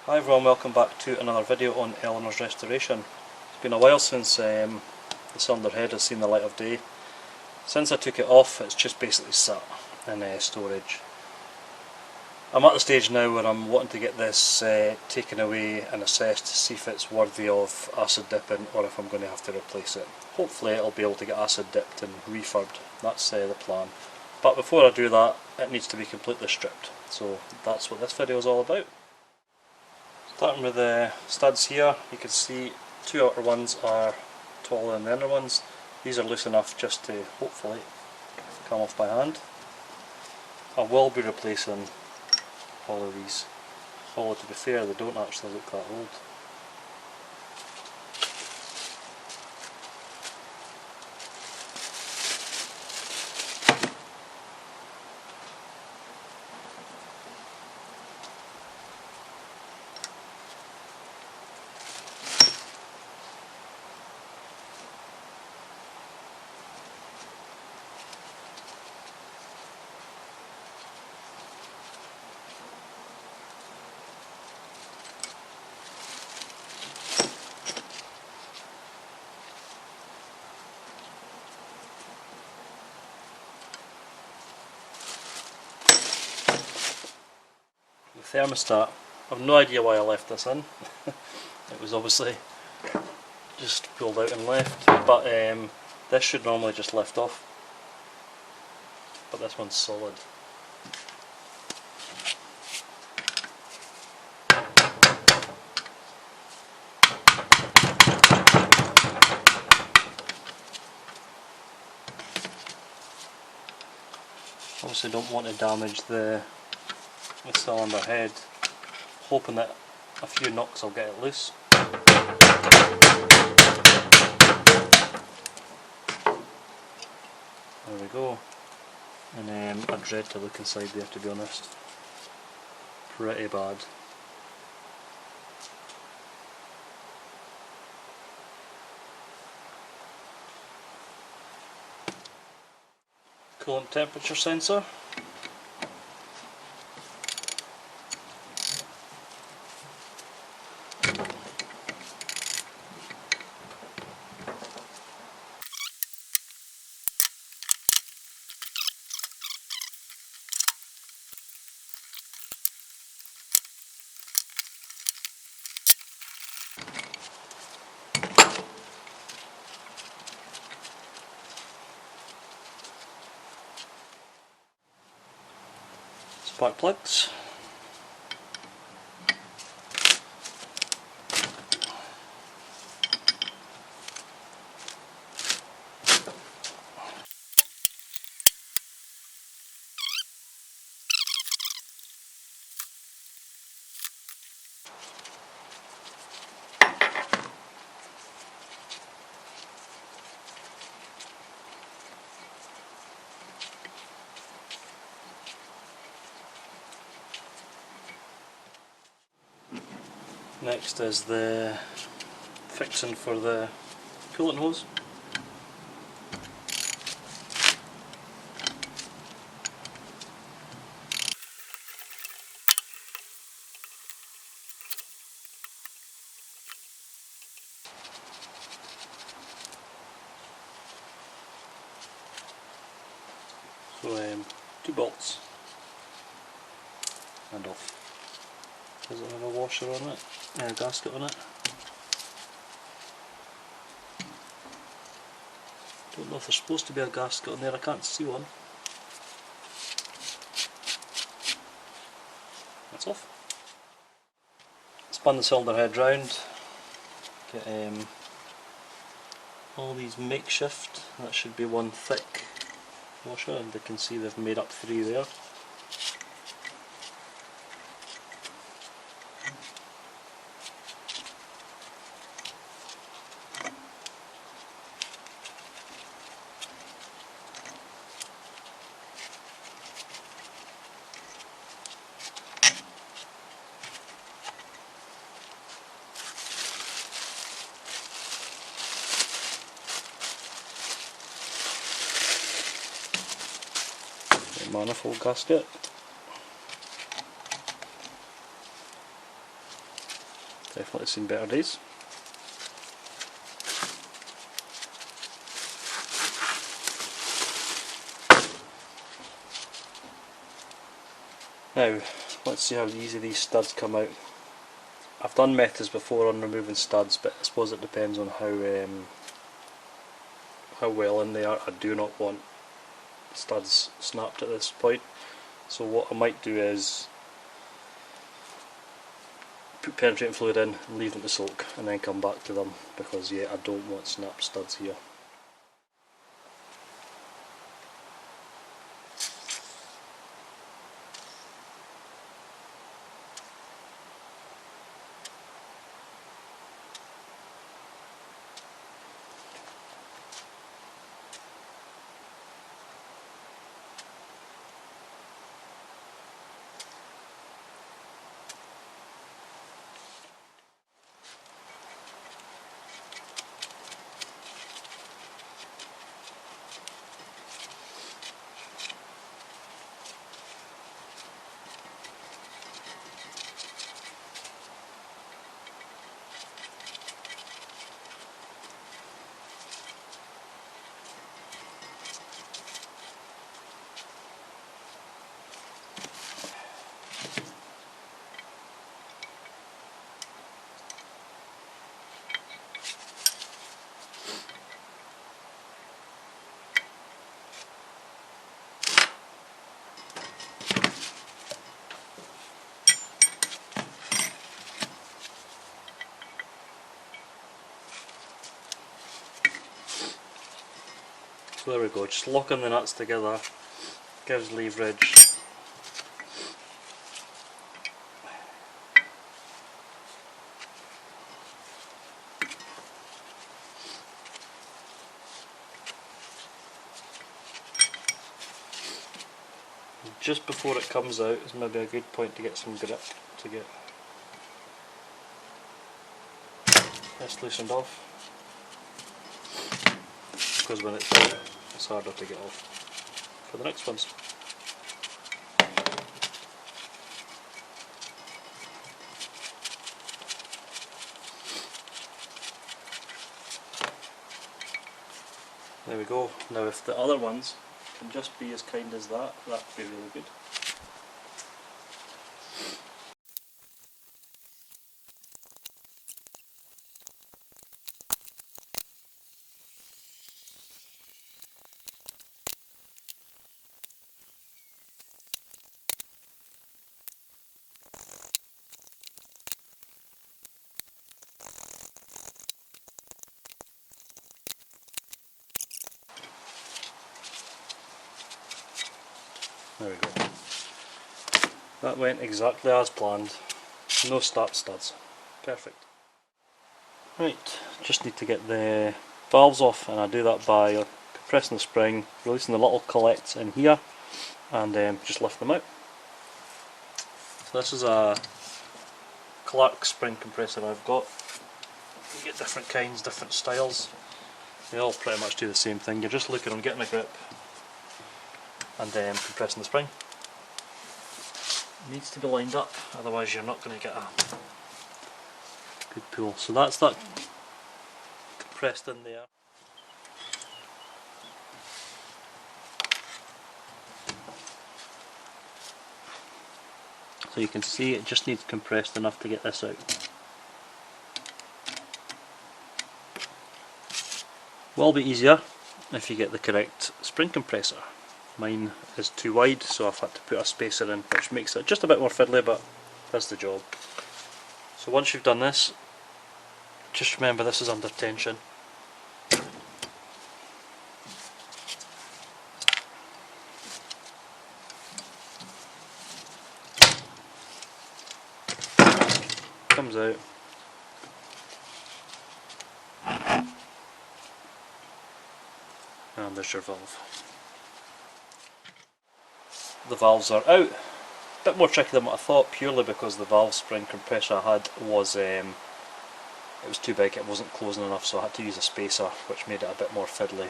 Hi everyone, welcome back to another video on Eleanor's restoration. It's been a while since the cylinder head has seen the light of day. Since I took it off, it's just basically sat in storage. I'm at the stage now where I'm wanting to get this taken away and assessed to see if it's worthy of acid dipping or if I'm going to have to replace it. Hopefully I'll be able to get acid dipped and refurbed, that's the plan. But before I do that, it needs to be completely stripped, so that's what this video is all about. Starting with the studs here, you can see two outer ones are taller than the inner ones. These are loose enough just to hopefully come off by hand. I will be replacing all of these, although to be fair they don't actually look that old. The thermostat, I've no idea why I left this in. It was obviously just pulled out and left, but this should normally just lift off, but this one's solid. Obviously don't want to damage the cylinder head, hoping that a few knocks will get it loose. There we go. And I dread to look inside there, to be honest. Pretty bad. Coolant temperature sensor. Spark plugs. Next is the fixing for the coolant hose. So 2 bolts and off. Does it have a washer on it? A gasket on it? Don't know if there's supposed to be a gasket on there, I can't see one. That's off. Spun the cylinder head round. Get all these makeshift, that should be one thick washer, and you can see they've made up 3 there. Manifold gasket. Definitely seen better days. Now, let's see how easy these studs come out. I've done methods before on removing studs, but I suppose it depends on how well in they are. I do not want studs snapped at this point, so what I might do is put penetrating fluid in and leave them to soak and then come back to them, because yeah, I don't want snapped studs here. So there we go, just locking the nuts together gives leverage. Just before it comes out is maybe a good point to get some grip, to get this loosened off, because when it's out it's harder to get off for the next ones. There we go. Now if the other ones can just be as kind as that, that would be really good. There we go. That went exactly as planned. No snapped studs. Perfect. Right, just need to get the valves off, and I do that by compressing the spring, releasing the little collects in here, and just lift them out. So this is a Clark spring compressor I've got. You get different kinds, different styles. They all pretty much do the same thing. You're just looking on getting a grip and compressing the spring. It needs to be lined up, otherwise you're not going to get a good pull. So that's that compressed in there. So you can see it just needs compressed enough to get this out. Will be easier if you get the correct spring compressor. Mine is too wide, so I've had to put a spacer in, which makes it just a bit more fiddly, but does the job. So once you've done this, just remember this is under tension. Comes out. And there's your valve. The valves are out. A bit more tricky than what I thought, purely because the valve spring compressor I had was it was too big, it wasn't closing enough, so I had to use a spacer, which made it a bit more fiddly.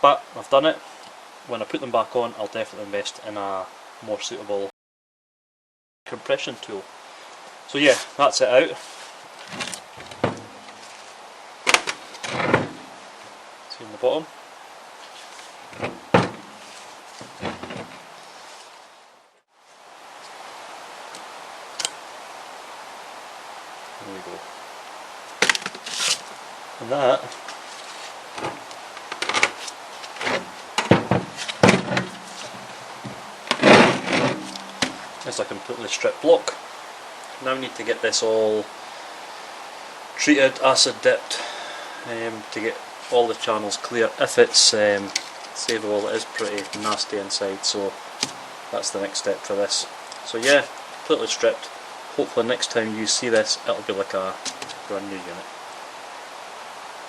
But I've done it. When I put them back on, I'll definitely invest in a more suitable compression tool. So yeah, that's it out. See in the bottom. There we go. And that is a completely stripped block. Now we need to get this all treated, acid dipped, to get all the channels clear. If it's savable, it is pretty nasty inside, so that's the next step for this. So yeah, completely stripped. Hopefully next time you see this, it'll be like a brand new unit.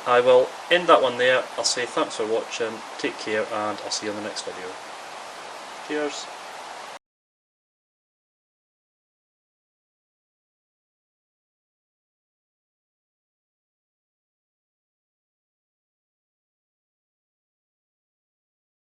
I will end that one there. I'll say thanks for watching, take care, and I'll see you in the next video. Cheers!